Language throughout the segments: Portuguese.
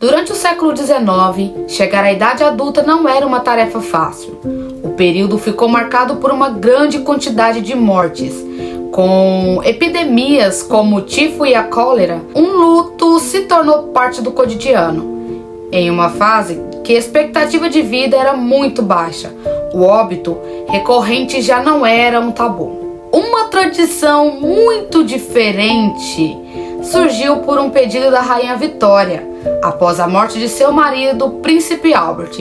Durante o século XIX, chegar à idade adulta não era uma tarefa fácil. O período ficou marcado por uma grande quantidade de mortes, com epidemias como o tifo e a cólera. Um luto se tornou parte do cotidiano, em uma fase que a expectativa de vida era muito baixa. O óbito recorrente já não era um tabu. Uma tradição muito diferente surgiu por um pedido da Rainha Vitória, após a morte de seu marido, o Príncipe Albert.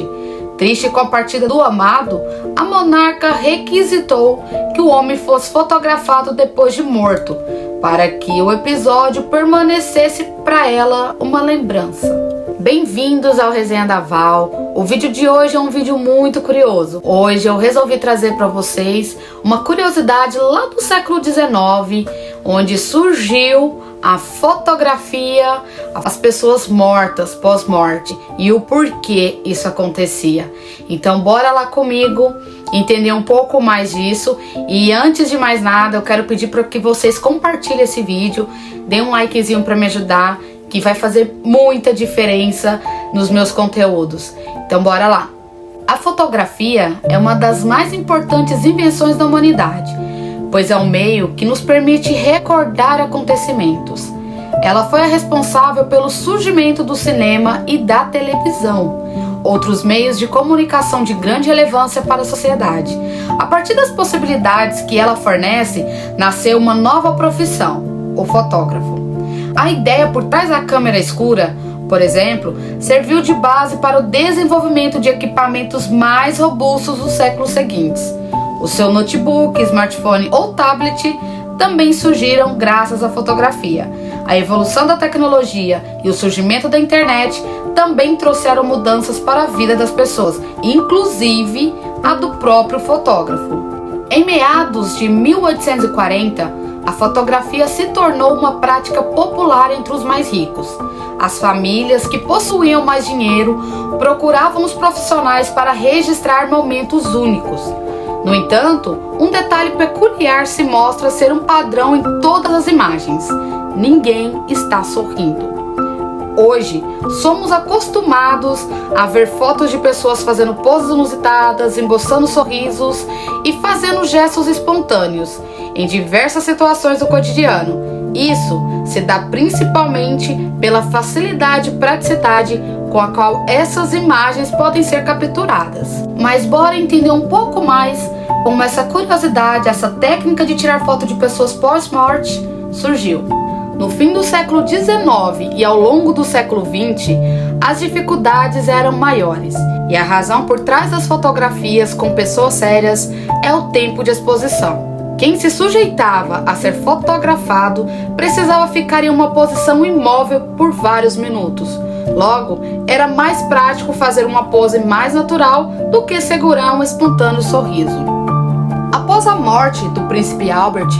Triste com a partida do amado, a monarca requisitou que o homem fosse fotografado depois de morto, para que o episódio permanecesse para ela uma lembrança. Bem-vindos ao Resenha da Val. O vídeo de hoje é um vídeo muito curioso. Hoje eu resolvi trazer para vocês uma curiosidade lá do século XIX, onde surgiu a fotografia das pessoas mortas pós-morte e o porquê isso acontecia. Então bora lá comigo entender um pouco mais disso. E antes de mais nada, eu quero pedir para que vocês compartilhem esse vídeo, deem um likezinho para me ajudar, que vai fazer muita diferença nos meus conteúdos. Então bora lá. A fotografia é uma das mais importantes invenções da humanidade, pois é um meio que nos permite recordar acontecimentos. Ela foi a responsável pelo surgimento do cinema e da televisão, outros meios de comunicação de grande relevância para a sociedade. A partir das possibilidades que ela fornece, nasceu uma nova profissão, o fotógrafo. A ideia por trás da câmera escura, por exemplo, serviu de base para o desenvolvimento de equipamentos mais robustos dos séculos seguintes. O seu notebook, smartphone ou tablet também surgiram graças à fotografia. A evolução da tecnologia e o surgimento da internet também trouxeram mudanças para a vida das pessoas, inclusive a do próprio fotógrafo. Em meados de 1840, a fotografia se tornou uma prática popular entre os mais ricos. As famílias que possuíam mais dinheiro procuravam os profissionais para registrar momentos únicos. No entanto, um detalhe peculiar se mostra ser um padrão em todas as imagens: ninguém está sorrindo. Hoje, somos acostumados a ver fotos de pessoas fazendo poses inusitadas, emboçando sorrisos e fazendo gestos espontâneos em diversas situações do cotidiano. Isso se dá principalmente pela facilidade e praticidade com a qual essas imagens podem ser capturadas. Mas bora entender um pouco mais como essa curiosidade, essa técnica de tirar foto de pessoas pós-morte surgiu. No fim do século XIX e ao longo do século XX, as dificuldades eram maiores, e a razão por trás das fotografias com pessoas sérias é o tempo de exposição. Quem se sujeitava a ser fotografado precisava ficar em uma posição imóvel por vários minutos. Logo, era mais prático fazer uma pose mais natural do que segurar um espontâneo sorriso. Após a morte do príncipe Albert,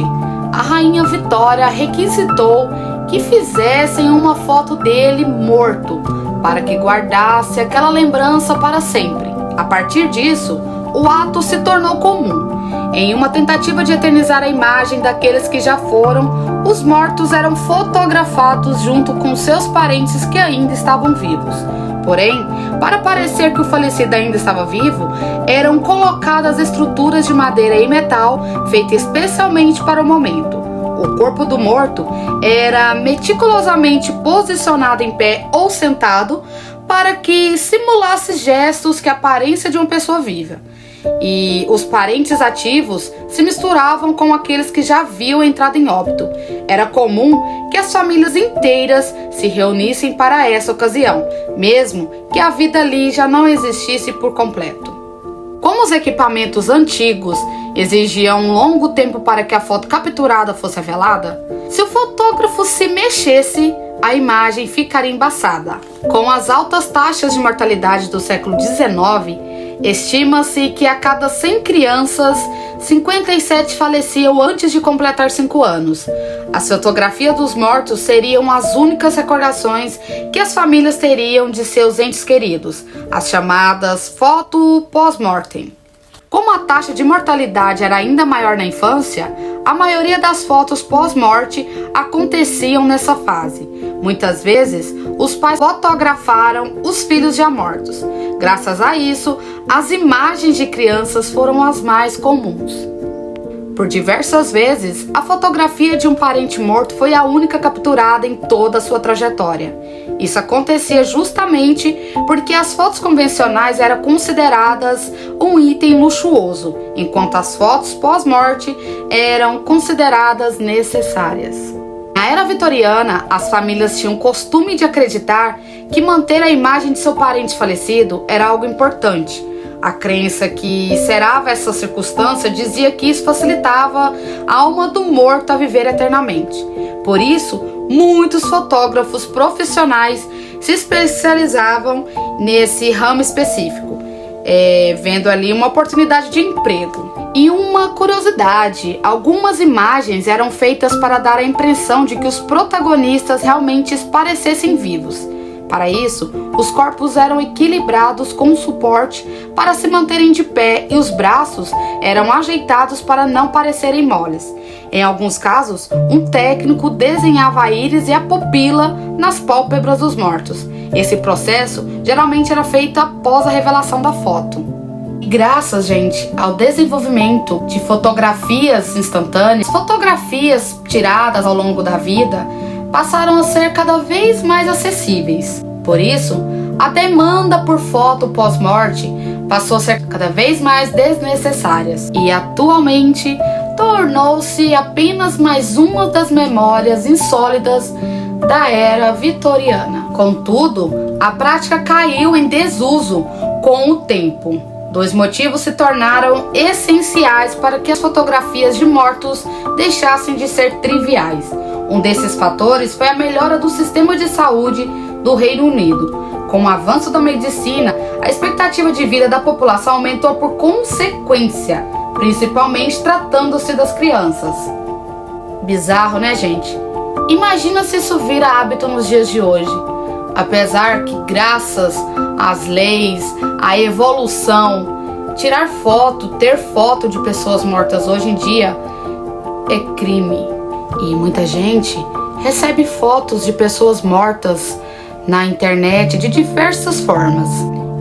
a rainha Vitória requisitou que fizessem uma foto dele morto, para que guardasse aquela lembrança para sempre. A partir disso, o ato se tornou comum. Em uma tentativa de eternizar a imagem daqueles que já foram, os mortos eram fotografados junto com seus parentes que ainda estavam vivos. Porém, para parecer que o falecido ainda estava vivo, eram colocadas estruturas de madeira e metal feitas especialmente para o momento. O corpo do morto era meticulosamente posicionado em pé ou sentado para que simulasse gestos que a aparência de uma pessoa viva. E os parentes ativos se misturavam com aqueles que já haviam entrado em óbito. Era comum que as famílias inteiras se reunissem para essa ocasião, mesmo que a vida ali já não existisse por completo. Como os equipamentos antigos exigiam um longo tempo para que a foto capturada fosse revelada, se o fotógrafo se mexesse, a imagem ficaria embaçada. Com as altas taxas de mortalidade do século XIX, estima-se que a cada 100 crianças, 57 faleciam antes de completar 5 anos. As fotografias dos mortos seriam as únicas recordações que as famílias teriam de seus entes queridos, as chamadas foto pós-mortem. Como a taxa de mortalidade era ainda maior na infância, A maioria das fotos pós-morte aconteciam nessa fase. Muitas vezes, os pais fotografaram os filhos já mortos. Graças a isso, as imagens de crianças foram as mais comuns. Por diversas vezes, a fotografia de um parente morto foi a única capturada em toda a sua trajetória. Isso acontecia justamente porque as fotos convencionais eram consideradas um item luxuoso, enquanto as fotos pós-morte eram consideradas necessárias. Na era vitoriana, as famílias tinham o costume de acreditar que manter a imagem de seu parente falecido era algo importante. A crença que cerava essa circunstância dizia que isso facilitava a alma do morto a viver eternamente. Por isso, muitos fotógrafos profissionais se especializavam nesse ramo específico, vendo ali uma oportunidade de emprego. E uma curiosidade, algumas imagens eram feitas para dar a impressão de que os protagonistas realmente parecessem vivos. Para isso, os corpos eram equilibrados com suporte para se manterem de pé e os braços eram ajeitados para não parecerem moles. Em alguns casos, um técnico desenhava a íris e a pupila nas pálpebras dos mortos. Esse processo geralmente era feito após a revelação da foto. E graças, gente, ao desenvolvimento de fotografias instantâneas, fotografias tiradas ao longo da vida passaram a ser cada vez mais acessíveis. Por isso, a demanda por foto pós-morte passou a ser cada vez mais desnecessária e atualmente tornou-se apenas mais uma das memórias insólidas da era vitoriana. Contudo, a prática caiu em desuso com o tempo. Dois motivos se tornaram essenciais para que as fotografias de mortos deixassem de ser triviais. Um desses fatores foi a melhora do sistema de saúde do Reino Unido. Com o avanço da medicina, a expectativa de vida da população aumentou por consequência, principalmente tratando-se das crianças. Bizarro, né, gente? Imagina se isso vira hábito nos dias de hoje. Apesar que, graças às leis, à evolução, tirar foto, ter foto de pessoas mortas hoje em dia é crime. E muita gente recebe fotos de pessoas mortas na internet de diversas formas.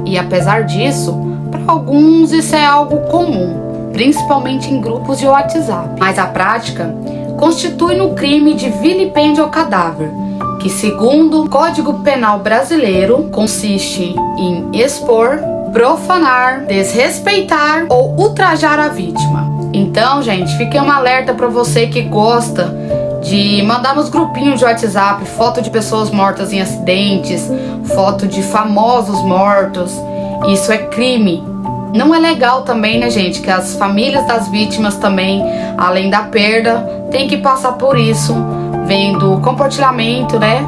E apesar disso, para alguns isso é algo comum, principalmente em grupos de WhatsApp. Mas a prática constitui um crime de vilipêndio ao cadáver, que segundo o Código Penal brasileiro consiste em expor, profanar, desrespeitar ou ultrajar a vítima. Então, gente, fique um alerta para você que gosta de mandar nos grupinhos de WhatsApp foto de pessoas mortas em acidentes, foto de famosos mortos. Isso é crime. Não é legal também, né, gente, que as famílias das vítimas também, além da perda, tem que passar por isso, vendo o compartilhamento, né,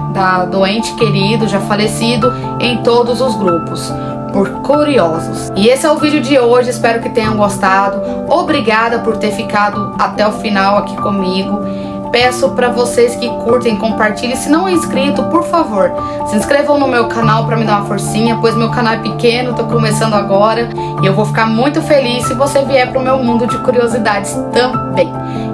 do ente querido já falecido em todos os grupos, por curiosos. E esse é o vídeo de hoje, espero que tenham gostado. Obrigada por ter ficado até o final aqui comigo. Peço para vocês que curtem, compartilhem. Se não é inscrito, por favor, se inscrevam no meu canal para me dar uma forcinha, pois meu canal é pequeno, tô começando agora e eu vou ficar muito feliz se você vier pro meu mundo de curiosidades também.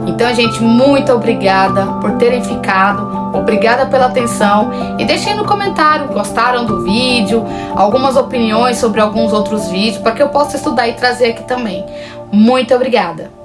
Então, gente, muito obrigada por terem ficado, obrigada pela atenção e deixem no comentário, gostaram do vídeo, algumas opiniões sobre alguns outros vídeos, para que eu possa estudar e trazer aqui também. Muito obrigada!